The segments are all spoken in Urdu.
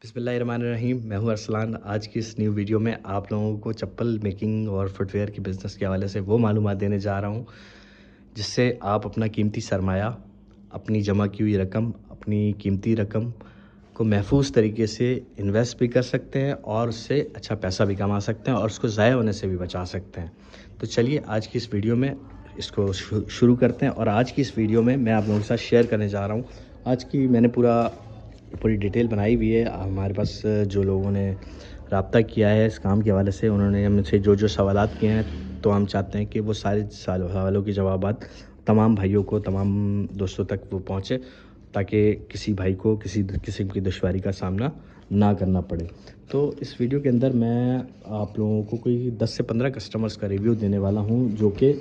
بسم اللہ الرحمن الرحیم. میں ہوں ارسلان. آج کی اس نیو ویڈیو میں آپ لوگوں کو چپل میکنگ اور فٹ ویئر کی بزنس کے حوالے سے وہ معلومات دینے جا رہا ہوں جس سے آپ اپنا قیمتی سرمایہ، اپنی جمع کی ہوئی رقم، اپنی قیمتی رقم کو محفوظ طریقے سے انویسٹ بھی کر سکتے ہیں اور اس سے اچھا پیسہ بھی کما سکتے ہیں اور اس کو ضائع ہونے سے بھی بچا سکتے ہیں. تو چلیے آج کی اس ویڈیو میں اس کو شروع کرتے ہیں. اور آج کی اس ویڈیو میں آپ لوگوں کے ساتھ شیئر کرنے جا رہا ہوں. آج کی میں نے پوری ڈیٹیل بنائی ہوئی ہے. ہمارے پاس جو لوگوں نے رابطہ کیا ہے اس کام کے حوالے سے، انہوں نے ہم سے جو جو کیے ہیں، تو ہم چاہتے ہیں کہ وہ سارے سوالوں کے جوابات تمام بھائیوں کو، تمام دوستوں تک وہ پہنچے، تاکہ کسی بھائی کو کسی قسم کی دشواری کا سامنا نہ کرنا پڑے. تو اس ویڈیو کے اندر میں آپ لوگوں کو کوئی 10 سے 15 کسٹمرز کا ریویو دینے والا ہوں، جو کہ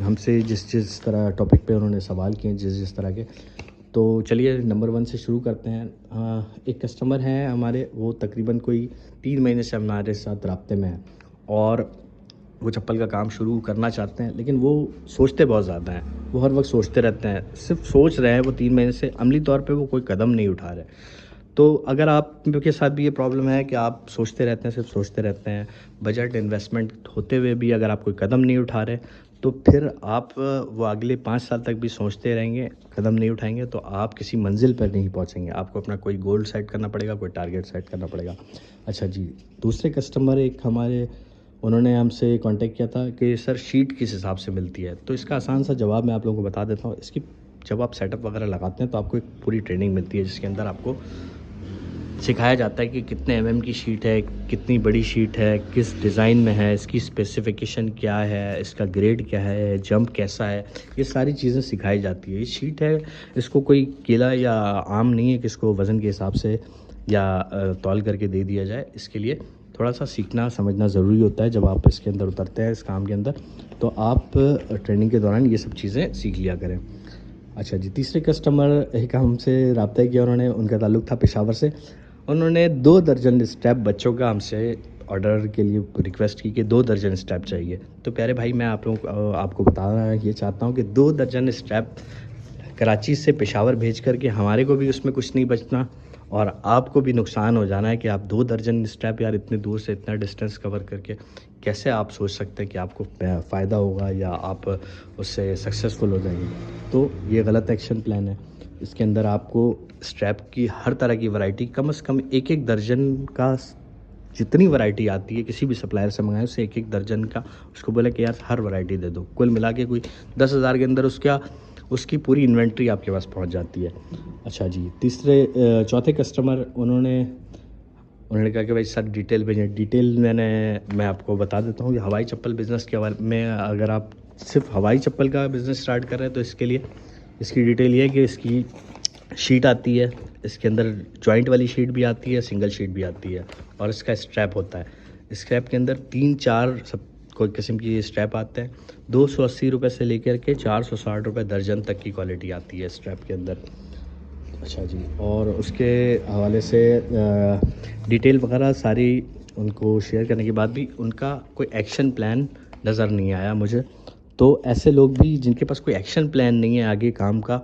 ہم سے جس طرح ٹاپک پہ انہوں نے سوال کیے، جس طرح کے. تو چلیے نمبر 1 سے شروع کرتے ہیں. ایک کسٹمر ہیں ہمارے، وہ تقریباً کوئی 3 مہینے سے ہمارے ساتھ رابطے میں ہیں اور وہ چپل کا کام شروع کرنا چاہتے ہیں، لیکن وہ سوچتے بہت زیادہ ہیں. وہ ہر وقت سوچتے رہتے ہیں، صرف سوچ رہے ہیں. وہ 3 مہینے سے عملی طور پہ وہ کوئی قدم نہیں اٹھا رہے. تو اگر آپ کے ساتھ بھی یہ پرابلم ہے کہ آپ سوچتے رہتے ہیں، صرف سوچتے رہتے ہیں، بجٹ انویسٹمنٹ ہوتے ہوئے بھی اگر آپ کوئی قدم نہیں اٹھا رہے، تو پھر آپ وہ اگلے 5 سال تک بھی سوچتے رہیں گے، قدم نہیں اٹھائیں گے، تو آپ کسی منزل پر نہیں پہنچیں گے. آپ کو اپنا کوئی گول سیٹ کرنا پڑے گا، کوئی ٹارگیٹ سیٹ کرنا پڑے گا. اچھا جی، دوسرے کسٹمر ایک ہمارے، انہوں نے ہم سے کانٹیکٹ کیا تھا کہ سر شیٹ کس حساب سے ملتی ہے. تو اس کا آسان سا جواب میں آپ لوگوں کو بتا دیتا ہوں. اس کی جب آپ سیٹ اپ وغیرہ لگاتے ہیں تو آپ کو ایک پوری ٹریننگ ملتی ہے، جس کے اندر آپ کو سکھایا جاتا ہے کہ کتنے ایم کی شیٹ ہے، کتنی بڑی شیٹ ہے، کس ڈیزائن میں ہے، اس کی اسپیسیفیکیشن کیا ہے، اس کا گریڈ کیا ہے، جمپ کیسا ہے. یہ ساری چیزیں سکھائی جاتی ہے. یہ شیٹ ہے، اس کو کوئی کیلا یا عام نہیں ہے کہ اس کو وزن کے حساب سے یا تول کر کے دے دیا جائے. اس کے لیے تھوڑا سا سیکھنا سمجھنا ضروری ہوتا ہے. جب آپ اس کے اندر اترتے ہیں اس کام کے اندر، تو آپ ٹریننگ کے دوران یہ سب چیزیں سیکھ لیا کریں. اچھا جی، تیسرے کسٹمر ایک ہم سے رابطہ کیا، انہوں نے، ان کا تعلق تھا پشاور سے. انہوں نے 2 درجن اسٹیپ بچوں کا ہم سے آرڈر کے لیے ریکویسٹ کی کہ 2 درجن اسٹیپ چاہیے. تو پیارے بھائی، میں آپ کو بتانا یہ چاہتا ہوں کہ 2 درجن اسٹیپ کراچی سے پشاور بھیج کر کے ہمارے کو بھی اس میں کچھ نہیں بچنا اور آپ کو بھی نقصان ہو جانا ہے کہ آپ 2 درجن اسٹیپ، یار اتنے دور سے اتنا ڈسٹینس کور کر کے کیسے آپ سوچ سکتے ہیں کہ آپ کو فائدہ ہوگا یا آپ اس سے سکسیزفل ہو جائیں گے. تو یہ غلط ایکشن پلان ہے. اس کے اندر آپ کو اسٹریپ کی ہر طرح کی ورائٹی، کم از کم ایک درجن کا، جتنی ورائٹی آتی ہے کسی بھی سپلائر سے منگائیں، اسے ایک درجن کا اس کو بولے کہ یار ہر ورائٹی دے دو. کل ملا کے کوئی 10,000 کے اندر اس کی پوری انوینٹری آپ کے پاس پہنچ جاتی ہے. اچھا جی، چوتھے کسٹمر، انہوں نے کہا کہ بھائی سر ڈیٹیل بھیجیں. ڈیٹیل میں آپ کو بتا دیتا ہوں کہ ہوائی چپل بزنس کے حوالے میں، اگر آپ صرف ہوائی چپل کا بزنس اسٹارٹ کر رہے ہیں تو اس کے لیے اس کی ڈیٹیل یہ ہے کہ اس کی شیٹ آتی ہے، اس کے اندر جوائنٹ والی شیٹ بھی آتی ہے، سنگل شیٹ بھی آتی ہے، اور اس کا اسٹریپ ہوتا ہے. اسٹریپ کے اندر 3-4 کوئی قسم کی اسٹریپ آتے ہیں. 280 روپے سے لے کر کے 460 روپے درجن تک کی کوالٹی آتی ہے اسٹریپ کے اندر. اچھا جی، اور اس کے حوالے سے ڈیٹیل وغیرہ ساری ان کو شیئر کرنے کے بعد بھی ان کا کوئی ایکشن پلان نظر نہیں آیا مجھے. تو ایسے لوگ بھی جن کے پاس کوئی ایکشن پلان نہیں ہے آگے کام کا،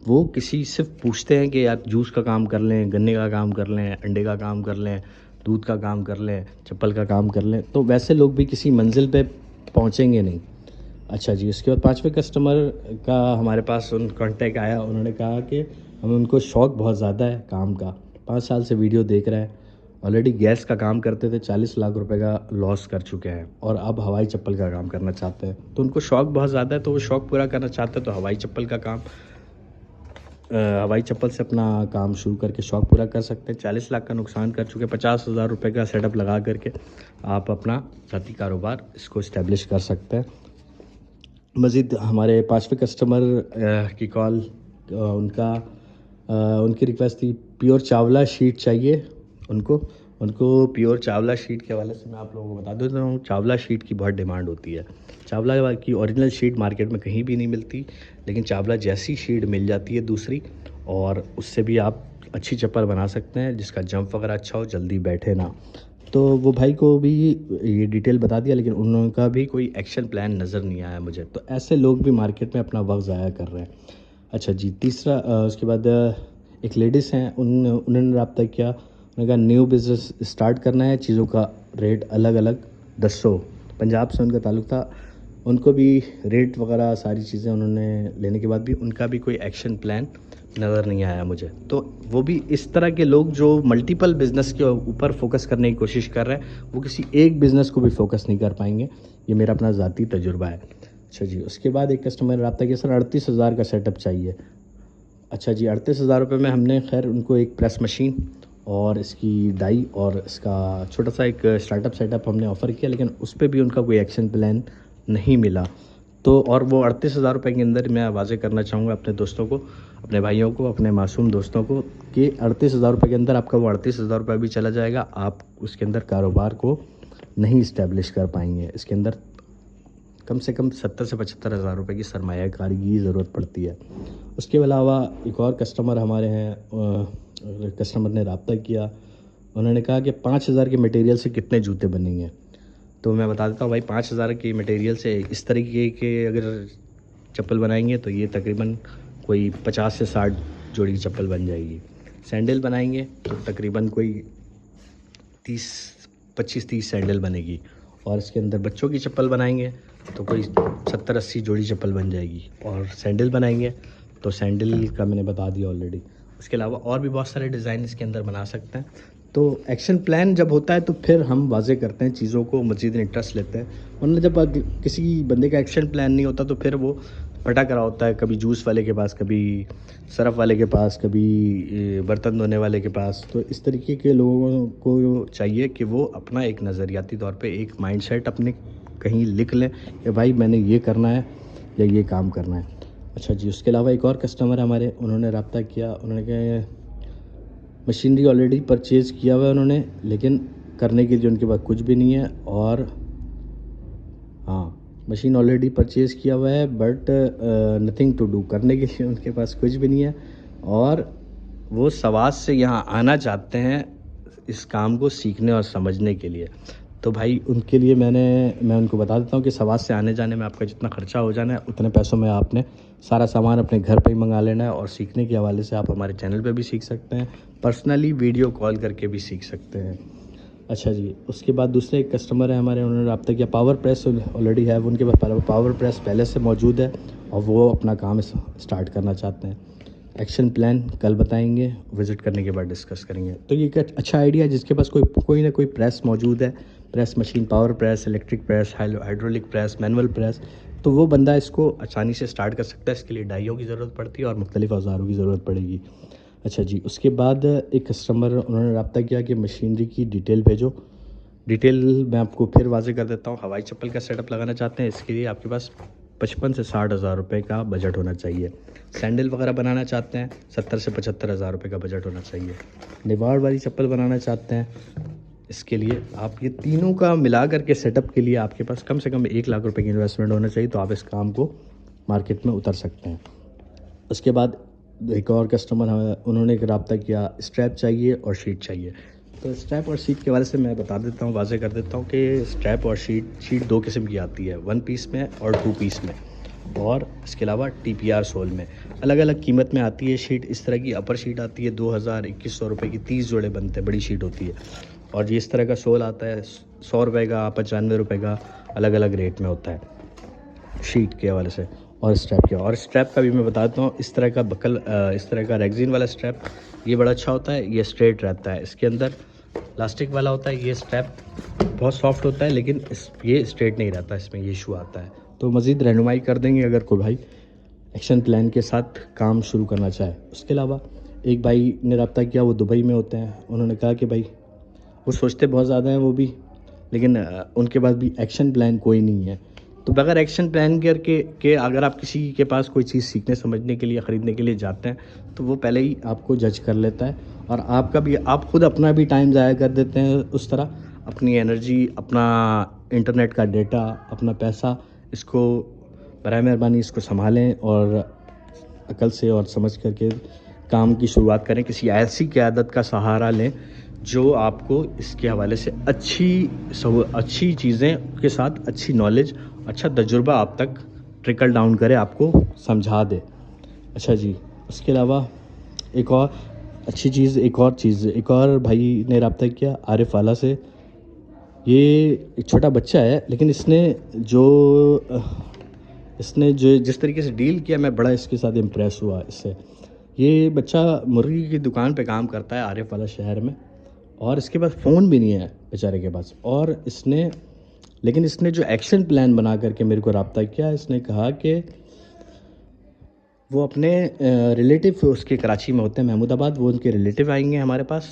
وہ کسی صرف پوچھتے ہیں کہ یار جوس کا کام کر لیں، گنے کا کام کر لیں، انڈے کا کام کر لیں، دودھ کا کام کر لیں، چپل کا کام کر لیں، تو ویسے لوگ بھی کسی منزل پہ پہنچیں گے نہیں. اچھا جی، اس کے بعد 5ویں کسٹمر کا ہمارے پاس کانٹیکٹ آیا. انہوں نے کہا کہ ان کو شوق بہت زیادہ ہے کام کا، 5 سال سے ویڈیو دیکھ رہے ہیں، آلریڈی گیس کا کام کرتے تھے، 40 لاکھ روپے کا لاس کر چکے ہیں، اور اب ہوائی چپل کا کام کرنا چاہتے ہیں. تو ان کو شوق بہت زیادہ ہے، تو وہ شوق پورا کرنا چاہتے ہیں. تو ہوائی چپل سے اپنا کام شروع کر کے شوق پورا کر سکتے ہیں. 40 لاکھ کا نقصان کر چکے، 50,000 روپے کا سیٹ اپ لگا کر کے آپ اپنا ذاتی کاروبار اس کو اسٹیبلش کر سکتے ہیں. مزید ہمارے 5ویں کسٹمر کی کال، ان کی ریکویسٹ تھی پیور چاولہ شیٹ چاہیے. ان کو پیور چاولہ شیٹ کے حوالے سے میں آپ لوگوں کو بتا دیتا ہوں. چاولہ شیٹ کی بہت ڈیمانڈ ہوتی ہے. چاولہ کی اوریجنل شیٹ مارکیٹ میں کہیں بھی نہیں ملتی، لیکن چاولہ جیسی شیٹ مل جاتی ہے دوسری، اور اس سے بھی آپ اچھی چپل بنا سکتے ہیں جس کا جمپ وغیرہ اچھا ہو، جلدی بیٹھے نہ. تو وہ بھائی کو بھی یہ ڈیٹیل بتا دیا، لیکن ان کا بھی کوئی ایکشن پلان نظر نہیں آیا مجھے. تو ایسے لوگ بھی مارکیٹ میں اپنا وقت ضائع کر رہے ہیں. اچھا جی، تیسرا، اس کے بعد ایک لیڈیز ہیں، انہوں نے رابطہ کیا. نے کہا نیو بزنس اسٹارٹ کرنا ہے, چیزوں کا ریٹ الگ الگ دسو. پنجاب سے ان کا تعلق تھا, ان کو بھی ریٹ وغیرہ ساری چیزیں انہوں نے لینے کے بعد بھی ان کا بھی کوئی ایکشن پلان نظر نہیں آیا مجھے. تو وہ بھی اس طرح کے لوگ جو ملٹیپل بزنس کے اوپر فوکس کرنے کی کوشش کر رہے ہیں, وہ کسی ایک بزنس کو بھی فوکس نہیں کر پائیں گے. یہ میرا اپنا ذاتی تجربہ ہے. اچھا جی, اس کے بعد ایک کسٹمر نے رابطہ کیا, سر 38,000 کا سیٹ اپ چاہیے. اچھا جی, 38,000 روپے میں ہم نے خیر ان کو ایک پریس مشین اور اس کی ڈائی اور اس کا چھوٹا سا ایک اسٹارٹ اپ سیٹ اپ ہم نے آفر کیا, لیکن اس پہ بھی ان کا کوئی ایکشن پلان نہیں ملا. تو اور وہ 38,000 روپے کے اندر میں واضح کرنا چاہوں گا اپنے دوستوں کو, اپنے بھائیوں کو, اپنے معصوم دوستوں کو کہ 38,000 روپے کے اندر آپ کا وہ 38,000 روپے بھی چلا جائے گا, آپ اس کے اندر کاروبار کو نہیں اسٹیبلش کر پائیں گے. اس کے اندر کم سے کم 70 سے 75,000 روپے کی سرمایہ کاری کی ضرورت پڑتی ہے. اس کے علاوہ ایک اور کسٹمر ہمارے ہیں, کسٹمر نے رابطہ کیا, انہوں نے کہا کہ 5,000 کے مٹیریل سے کتنے جوتے بنیں گے. تو میں بتا دیتا ہوں بھائی, 5,000 کی مٹیریل سے اس طریقے کے اگر چپل بنائیں گے تو یہ تقریباً کوئی 50 سے 60 جوڑی کی چپل بن جائے گی. سینڈل بنائیں گے تو تقریباً کوئی 25-30 سینڈل بنے گی. اور اس کے اندر بچوں کی چپل بنائیں گے تو کوئی 70-80 جوڑی چپل بن جائے گی. اور سینڈل بنائیں گے تو سینڈل کا میں نے بتا دیا آلریڈی. اس کے علاوہ اور بھی بہت سارے ڈیزائن اس کے اندر بنا سکتے ہیں. تو ایکشن پلان جب ہوتا ہے تو پھر ہم واضح کرتے ہیں چیزوں کو, مزید انٹرسٹ لیتے ہیں. ورنہ جب کسی بندے کا ایکشن پلان نہیں ہوتا تو پھر وہ پھٹا کرا ہوتا ہے, کبھی جوس والے کے پاس, کبھی صرف والے کے پاس, کبھی برتن دھونے والے کے پاس. تو اس طریقے کے لوگوں کو چاہیے کہ وہ اپنا ایک نظریاتی طور پہ ایک مائنڈ سیٹ اپنے کہیں لکھ لیں کہ بھائی میں نے یہ کرنا ہے یا یہ کام کرنا ہے. اچھا جی, اس کے علاوہ ایک اور کسٹمر ہمارے, انہوں نے رابطہ کیا, انہوں نے کہا مشینری آلریڈی پرچیز کیا ہوا ہے انہوں نے, لیکن کرنے کے لیے ان کے پاس کچھ بھی نہیں ہے. اور ہاں, مشین آلریڈی پرچیز کیا ہوا ہے بٹ نتھنگ ٹو ڈو, کرنے کے لیے ان کے پاس کچھ بھی نہیں ہے. اور وہ سوات سے یہاں آنا چاہتے ہیں اس کام کو سیکھنے اور سمجھنے کے لیے. تو بھائی ان کے لیے میں ان کو بتا دیتا ہوں کہ سوات سے آنے جانے میں آپ کا جتنا خرچہ ہو جانا ہے اتنے پیسوں میں آپ نے سارا سامان اپنے گھر پہ ہی منگا لینا ہے. اور سیکھنے کے حوالے سے آپ ہمارے چینل پہ بھی سیکھ سکتے ہیں, پرسنلی ویڈیو کال کر کے بھی سیکھ سکتے ہیں. اچھا جی, اس کے بعد دوسرے ایک کسٹمر ہیں ہمارے, انہوں نے رابطہ کیا, پاور پریس آلریڈی ہے ان کے پاس, پاور پریس پہلے سے موجود ہے اور وہ اپنا کام اسٹارٹ کرنا چاہتے ہیں. ایکشن پلان کل بتائیں گے, وزٹ کرنے کے بعد ڈسکس کریں گے. تو یہ ایک اچھا آئیڈیا ہے جس کے پاس کوئی نہ کوئی پریس موجود ہے, press machine, power press, electric press, hydraulic press, manual press, تو وہ بندہ اس کو آسانی سے اسٹارٹ کر سکتا ہے. اس کے لیے ڈائیوں کی ضرورت پڑتی ہے اور مختلف اوزاروں کی ضرورت پڑے گی. اچھا جی, اس کے بعد ایک کسٹمر, انہوں نے رابطہ کیا کہ مشینری کی ڈیٹیل بھیجو. ڈیٹیل میں آپ کو پھر واضح کر دیتا ہوں. ہوائی چپل کا سیٹ اپ لگانا چاہتے ہیں, اس کے لیے آپ کے پاس 55 سے 60,000 روپے کا بجٹ ہونا چاہیے. سینڈل وغیرہ بنانا چاہتے ہیں 70 سے 75,000 روپے کا بجٹ ہونا چاہیے. نیواڑ والی چپل بنانا چاہتے ہیں, اس کے لیے آپ یہ تینوں کا ملا کر کے سیٹ اپ کے لیے آپ کے پاس کم سے کم 1 لاکھ روپے کی انویسٹمنٹ ہونا چاہیے. تو آپ اس کام کو مارکیٹ میں اتر سکتے ہیں. اس کے بعد ایک اور کسٹمر ہے, انہوں نے ایک رابطہ کیا, اسٹریپ چاہیے اور شیٹ چاہیے. تو اسٹریپ اور شیٹ کے حوالے سے میں بتا دیتا ہوں, واضح کر دیتا ہوں کہ اسٹریپ اور شیٹ 2 قسم کی آتی ہے, 1 پیس میں اور 2 پیس میں. اور اس کے علاوہ TPR سول میں الگ الگ قیمت میں آتی ہے شیٹ. اس طرح کی اپر شیٹ آتی ہے 2,000-2,100 روپے کی, 30 جوڑے بنتے ہیں, بڑی شیٹ ہوتی ہے. اور یہ اس طرح کا سول آتا ہے 100 روپے کا, 95 روپے کا, الگ الگ ریٹ میں ہوتا ہے شیٹ کے حوالے سے. اور اسٹریپ کیا, اور اسٹریپ کا بھی میں بتاتا ہوں. اس طرح کا بکل, اس طرح کا ریگزین والا اسٹریپ یہ بڑا اچھا ہوتا ہے, یہ اسٹریٹ رہتا ہے. اس کے اندر پلاسٹک والا ہوتا ہے, یہ اسٹریپ بہت سافٹ ہوتا ہے لیکن یہ اسٹریٹ نہیں رہتا, اس میں یہ ایشو آتا ہے. تو مزید رہنمائی کر دیں گے اگر کوئی بھائی ایکشن پلان کے ساتھ کام شروع کرنا چاہے. اس کے علاوہ ایک بھائی نے رابطہ کیا, وہ دبئی میں ہوتے ہیں. انہوں نے کہا کہ بھائی وہ سوچتے بہت زیادہ ہیں وہ بھی, لیکن ان کے پاس بھی ایکشن پلان کوئی نہیں ہے. تو بغیر ایکشن پلان کر کے اگر آپ کسی کے پاس کوئی چیز سیکھنے سمجھنے کے لیے, خریدنے کے لیے جاتے ہیں تو وہ پہلے ہی آپ کو جج کر لیتا ہے. اور آپ کا بھی, آپ خود اپنا بھی ٹائم ضائع کر دیتے ہیں اس طرح, اپنی انرجی, اپنا انٹرنیٹ کا ڈیٹا, اپنا پیسہ. اس کو برائے مہربانی اس کو سنبھالیں اور عقل سے اور سمجھ کر کے کام کی شروعات کریں. کسی ایسی قیادت کا سہارا لیں جو آپ کو اس کے حوالے سے اچھی چیزیں کے ساتھ اچھی نالج, اچھا تجربہ آپ تک ٹرکل ڈاؤن کرے, آپ کو سمجھا دے. اچھا جی, اس کے علاوہ ایک اور اچھی چیز ایک اور بھائی نے رابطہ کیا عارف والا سے. یہ ایک چھوٹا بچہ ہے لیکن اس نے جو جس طریقے سے ڈیل کیا میں بڑا اس کے ساتھ امپریس ہوا اس سے. یہ بچہ مرغی کی دکان پہ کام کرتا ہے عارف والا شہر میں, اور اس کے پاس فون بھی نہیں ہے بیچارے کے پاس. اور اس نے جو ایکشن پلان بنا کر کے میرے کو رابطہ کیا, اس نے کہا کہ وہ اپنے ریلیٹیو اس کے کراچی میں ہوتے ہیں محمود آباد, وہ ان کے ریلیٹیو آئیں گے ہمارے پاس,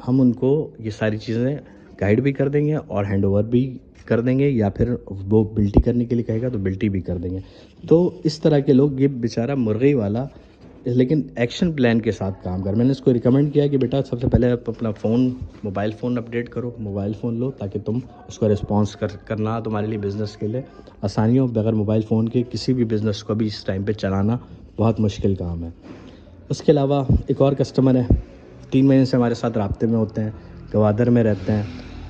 ہم ان کو یہ ساری چیزیں گائیڈ بھی کر دیں گے اور ہینڈ اوور بھی کر دیں گے, یا پھر وہ بلٹی کرنے کے لیے کہے گا تو بلٹی بھی کر دیں گے. تو اس طرح کے لوگ, یہ بیچارہ مرغی والا لیکن ایکشن پلان کے ساتھ کام کر. میں نے اس کو ریکمنڈ کیا کہ بیٹا سب سے پہلے آپ اپنا موبائل فون اپڈیٹ کرو, موبائل فون لو تاکہ تم اس کو رسپانس کرنا تمہارے لیے بزنس کے لیے آسانی ہو. بغیر موبائل فون کے کسی بھی بزنس کو بھی اس ٹائم پہ چلانا بہت مشکل کام ہے. اس کے علاوہ ایک اور کسٹمر ہے, 3 مہینے سے ہمارے ساتھ رابطے میں ہوتے ہیں, گوادر میں رہتے ہیں,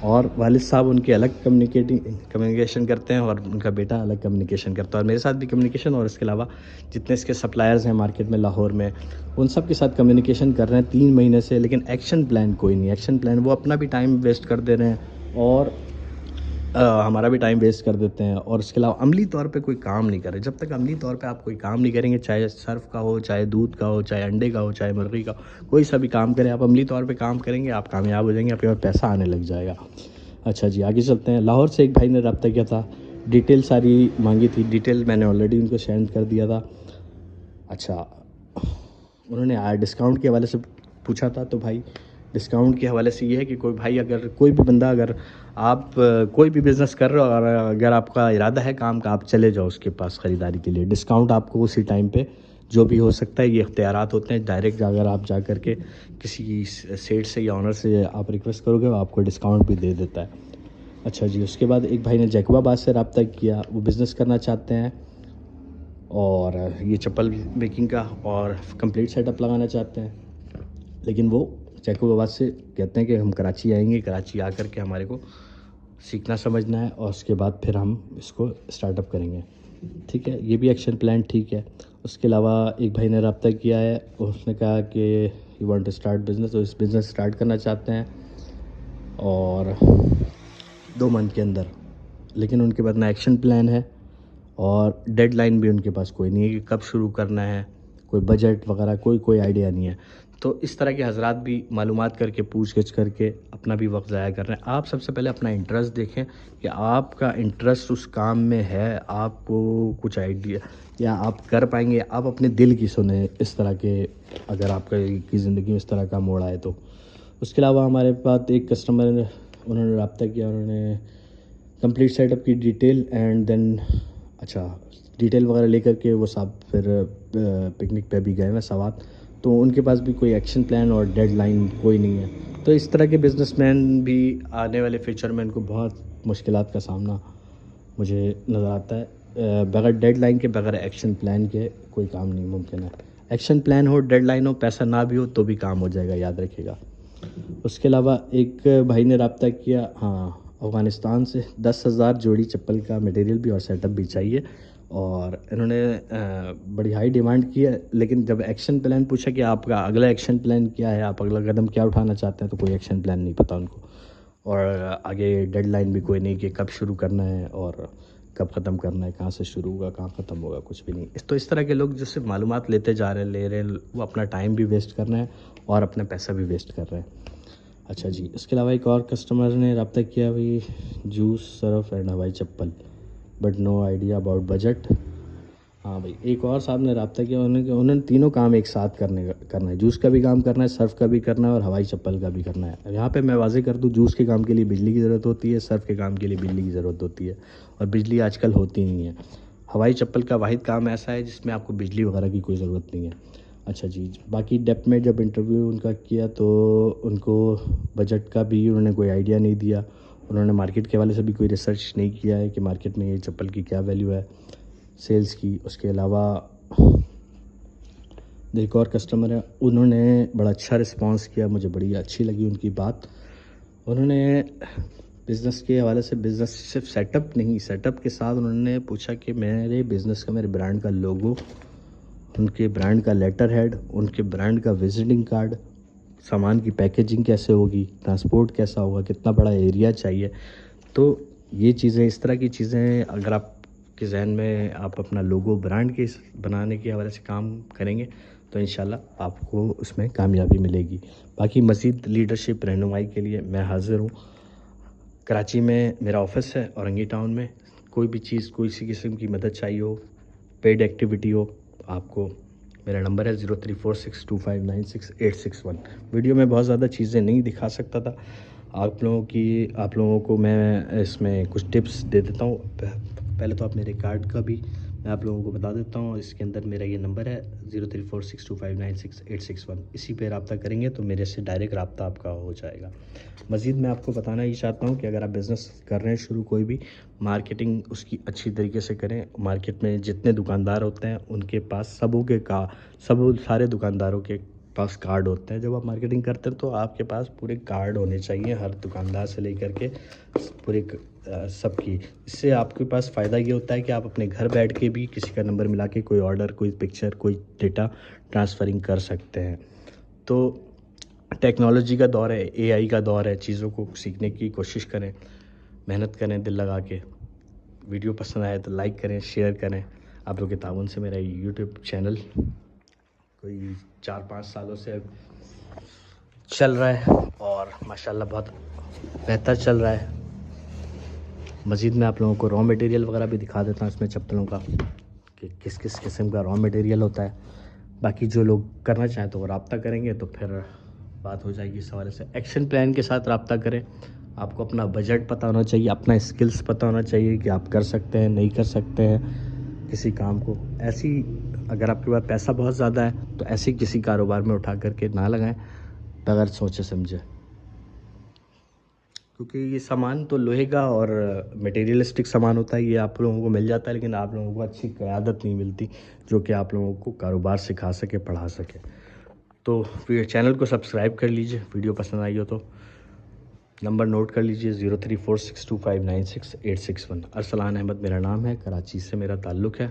اور والد صاحب ان کے الگ کمیونیکیشن کرتے ہیں اور ان کا بیٹا الگ کمیونیکیشن کرتا ہے, اور میرے ساتھ بھی کمیونیکیشن, اور اس کے علاوہ جتنے اس کے سپلائرز ہیں مارکیٹ میں لاہور میں ان سب کے ساتھ کمیونیکیشن کر رہے ہیں 3 مہینے سے. لیکن ایکشن پلان کوئی نہیں. ایکشن پلان وہ اپنا بھی ٹائم ویسٹ کر دے رہے ہیں اور ہمارا بھی ٹائم ویسٹ کر دیتے ہیں, اور اس کے علاوہ عملی طور پہ کوئی کام نہیں کر رہے. جب تک عملی طور پہ آپ کوئی کام نہیں کریں گے, چاہے سرف کا ہو, چاہے دودھ کا ہو, چاہے انڈے کا ہو, چاہے مرغی کا ہو, کوئی سا بھی کام کریں, آپ عملی طور پہ کام کریں گے, آپ کامیاب ہو جائیں گے, آپ کے پاس پیسہ آنے لگ جائے گا. اچھا جی, آگے چلتے ہیں. لاہور سے ایک بھائی نے رابطہ کیا تھا, ڈیٹیل ساری مانگی تھی, ڈیٹیل میں نے آلریڈی ان کو سینڈ کر دیا تھا. اچھا, انہوں نے ڈسکاؤنٹ کے حوالے سے پوچھا تھا. تو بھائی ڈسکاؤنٹ کے حوالے سے یہ ہے کہ کوئی بھی بندہ اگر آپ کوئی بھی بزنس کر رہے ہو اور اگر آپ کا ارادہ ہے کام کا, آپ چلے جاؤ اس کے پاس خریداری کے لیے. ڈسکاؤنٹ آپ کو اسی ٹائم پہ جو بھی ہو سکتا ہے, یہ اختیارات ہوتے ہیں. ڈائریکٹ اگر آپ جا کر کے کسی سیٹ سے یا آنر سے آپ ریکویسٹ کرو گے, وہ آپ کو ڈسکاؤنٹ بھی دے دیتا ہے. اچھا جی, اس کے بعد ایک بھائی نے جیکوب آباد سے رابطہ کیا. وہ بزنس کرنا چاہتے ہیں اور یہ چپل میکنگ کا اور کمپلیٹ سیٹ اپ لگانا چاہتے ہیں, لیکن وہ جیکوب آباد سے کہتے ہیں کہ ہم کراچی آئیں گے, کراچی آ کر کے ہمارے کو سیکھنا سمجھنا ہے اور اس کے بعد پھر ہم اس کو اسٹارٹ اپ کریں گے. ٹھیک ہے, یہ بھی ایکشن پلان ٹھیک ہے. اس کے علاوہ ایک بھائی نے رابطہ کیا ہے, اس نے کہا کہ you want to start business, تو اس بزنس اسٹارٹ کرنا چاہتے ہیں اور 2 منتھ کے اندر, لیکن ان کے پاس نہ ایکشن پلان ہے اور ڈیڈ لائن بھی ان کے پاس کوئی نہیں ہے کہ کب شروع کرنا ہے, کوئی بجٹ وغیرہ کوئی آئیڈیا نہیں ہے. تو اس طرح کے حضرات بھی معلومات کر کے پوچھ گچھ کر کے اپنا بھی وقت ضائع کر رہے ہیں. آپ سب سے پہلے اپنا انٹرسٹ دیکھیں کہ آپ کا انٹرسٹ اس کام میں ہے, آپ کو کچھ آئیڈیا یا آپ کر پائیں گے. آپ اپنے دل کی سنیں اس طرح کے, اگر آپ کی زندگی میں اس طرح کا موڑ آئے تو. اس کے علاوہ ہمارے پاس ایک کسٹمر, انہوں نے رابطہ کیا, انہوں نے کمپلیٹ سیٹ اپ کی ڈیٹیل اینڈ دین ڈیٹیل وغیرہ لے کر کے وہ صاحب پھر پکنک پہ بھی گئے ہیں سوات. تو ان کے پاس بھی کوئی ایکشن پلان اور ڈیڈ لائن کوئی نہیں ہے. تو اس طرح کے بزنس مین بھی آنے والے فیوچر میں ان کو بہت مشکلات کا سامنا مجھے نظر آتا ہے. بغیر ڈیڈ لائن کے, بغیر ایکشن پلان کے کوئی کام نہیں ممکن ہے. ایکشن پلان ہو, ڈیڈ لائن ہو, پیسہ نہ بھی ہو تو بھی کام ہو جائے گا, یاد رکھیے گا. اس کے علاوہ ایک بھائی نے رابطہ کیا, افغانستان سے 10,000 جوڑی چپل کا مٹیریل بھی اور سیٹ اپ بھی چاہیے, اور انہوں نے بڑی ہائی ڈیمانڈ کی ہے. لیکن جب ایکشن پلان پوچھا کہ آپ کا اگلا ایکشن پلان کیا ہے, آپ اگلا قدم کیا اٹھانا چاہتے ہیں, تو کوئی ایکشن پلان نہیں پتہ ان کو, اور آگے ڈیڈ لائن بھی کوئی نہیں کہ کب شروع کرنا ہے اور کب ختم کرنا ہے, کہاں سے شروع ہوگا کہاں ختم ہوگا, کچھ بھی نہیں. تو اس طرح کے لوگ جو صرف معلومات لے رہے ہیں, وہ اپنا ٹائم بھی ویسٹ کر رہے ہیں اور اپنا پیسہ بھی ویسٹ کر رہے ہیں. اچھا جی, اس کے علاوہ ایک اور کسٹمر نے رابطہ کیا بھائی, جوس, سرف اینڈ ہوائی چپل, but no idea about budget. ہاں بھائی, ایک اور صاحب نے رابطہ کیا, انہوں نے تینوں کام ایک ساتھ کرنا ہے. جوس کا بھی کام کرنا ہے, سرف کا بھی کرنا ہے اور ہوائی چپل کا بھی کرنا ہے. یہاں پہ میں واضح کر دوں, جوس کے کام کے لیے بجلی کی ضرورت ہوتی ہے, سرف کے کام کے لیے بجلی کی ضرورت ہوتی ہے, اور بجلی آج کل ہوتی نہیں ہے. ہوائی چپل کا واحد کام ایسا ہے جس میں آپ کو بجلی وغیرہ کی کوئی ضرورت نہیں ہے. اچھا جی, باقی ڈیپ میں جب انٹرویو ان کا کیا تو ان کو بجٹ کا بھی انہوں نے کوئی آئیڈیا نہیں دیا. انہوں نے مارکیٹ کے حوالے سے بھی کوئی ریسرچ نہیں کیا ہے کہ مارکیٹ میں یہ چپل کی کیا ویلیو ہے سیلز کی. اس کے علاوہ ایک اور کسٹمر ہے, انہوں نے بڑا اچھا رسپانس کیا, مجھے بڑی اچھی لگی ان کی بات. انہوں نے بزنس کے حوالے سے, بزنس صرف سیٹ اپ نہیں, سیٹ اپ کے ساتھ انہوں نے پوچھا کہ میرے بزنس کا, میرے برانڈ کا لوگو, ان کے برانڈ کا لیٹر ہیڈ, ان کے برانڈ کا وزٹنگ کارڈ, سامان کی پیکیجنگ کیسے ہوگی, ٹرانسپورٹ کیسا ہوگا, کتنا بڑا ایریا چاہیے. تو یہ چیزیں, اس طرح کی چیزیں اگر آپ کے ذہن میں آپ اپنا لوگو برانڈ کے بنانے کے حوالے سے کام کریں گے تو انشاءاللہ آپ کو اس میں کامیابی ملے گی. باقی مزید لیڈرشپ رہنمائی کے لیے میں حاضر ہوں. کراچی میں میرا آفس ہے, اورنگی ٹاؤن میں. کوئی بھی چیز, کوئی سی قسم کی مدد چاہیے ہو, پیڈ ایکٹیویٹی ہو, آپ کو میرا نمبر ہے 034625968661. ویڈیو میں بہت زیادہ چیزیں نہیں دکھا سکتا تھا آپ لوگوں کو میں اس میں کچھ ٹپس دے دیتا ہوں. پہلے تو آپ میرے کارڈ کا بھی میں آپ لوگوں کو بتا دیتا ہوں. اس کے اندر میرا یہ نمبر ہے 034625968661. اسی پہ رابطہ کریں گے تو میرے سے ڈائریکٹ رابطہ آپ کا ہو جائے گا. مزید میں آپ کو بتانا یہ چاہتا ہوں کہ اگر آپ بزنس کر رہے ہیں شروع, کوئی بھی مارکیٹنگ اس کی اچھی طریقے سے کریں. مارکیٹ میں جتنے دکاندار ہوتے ہیں ان کے پاس سارے دکانداروں کے پاس کارڈ ہوتے ہیں. جب آپ مارکیٹنگ کرتے ہیں تو آپ کے پاس پورے کارڈ ہونے چاہیے, ہر دکاندار سے لے کر کے پورے سب کی. اس سے آپ کے پاس فائدہ یہ ہوتا ہے کہ آپ اپنے گھر بیٹھ کے بھی کسی کا نمبر ملا کے کوئی آرڈر, کوئی پکچر, کوئی ڈیٹا ٹرانسفرنگ کر سکتے ہیں. تو ٹیکنالوجی کا دور ہے, AI کا دور ہے. چیزوں کو سیکھنے کی کوشش کریں, محنت کریں دل لگا کے. ویڈیو پسند آئے تو لائک کریں, شیئر کریں. آپ لوگ کے تعاون سے میرا یوٹیوب چینل کوئی 4-5 سالوں سے چل رہا ہے اور ماشاءاللہ بہت بہتر چل رہا ہے. مزید میں آپ لوگوں کو را مٹیریل وغیرہ بھی دکھا دیتا ہوں اس میں چپلوں کا, کہ کس کس قسم کا را مٹیریل ہوتا ہے. باقی جو لوگ کرنا چاہیں تو وہ رابطہ کریں گے تو پھر بات ہو جائے گی اس حوالے سے. ایکشن پلان کے ساتھ رابطہ کریں. آپ کو اپنا بجٹ پتہ ہونا چاہیے, اپنا اسکلز پتہ ہونا چاہیے کہ آپ کر سکتے ہیں نہیں کر سکتے ہیں کسی کام کو. ایسی اگر آپ کے پاس پیسہ بہت زیادہ ہے تو ایسے کسی کاروبار میں اٹھا کر کے نہ لگائیں بغیر سوچے سمجھے, کیونکہ یہ سامان تو لوہے کا اور مٹیریلسٹک سامان ہوتا ہے. یہ آپ لوگوں کو مل جاتا ہے لیکن آپ لوگوں کو اچھی قیادت نہیں ملتی جو کہ آپ لوگوں کو کاروبار سکھا سکے, پڑھا سکے. تو چینل کو سبسکرائب کر لیجئے. ویڈیو پسند آئی ہو تو نمبر نوٹ کر لیجئے 034625968661. ارسلان احمد میرا نام ہے, کراچی سے میرا تعلق ہے.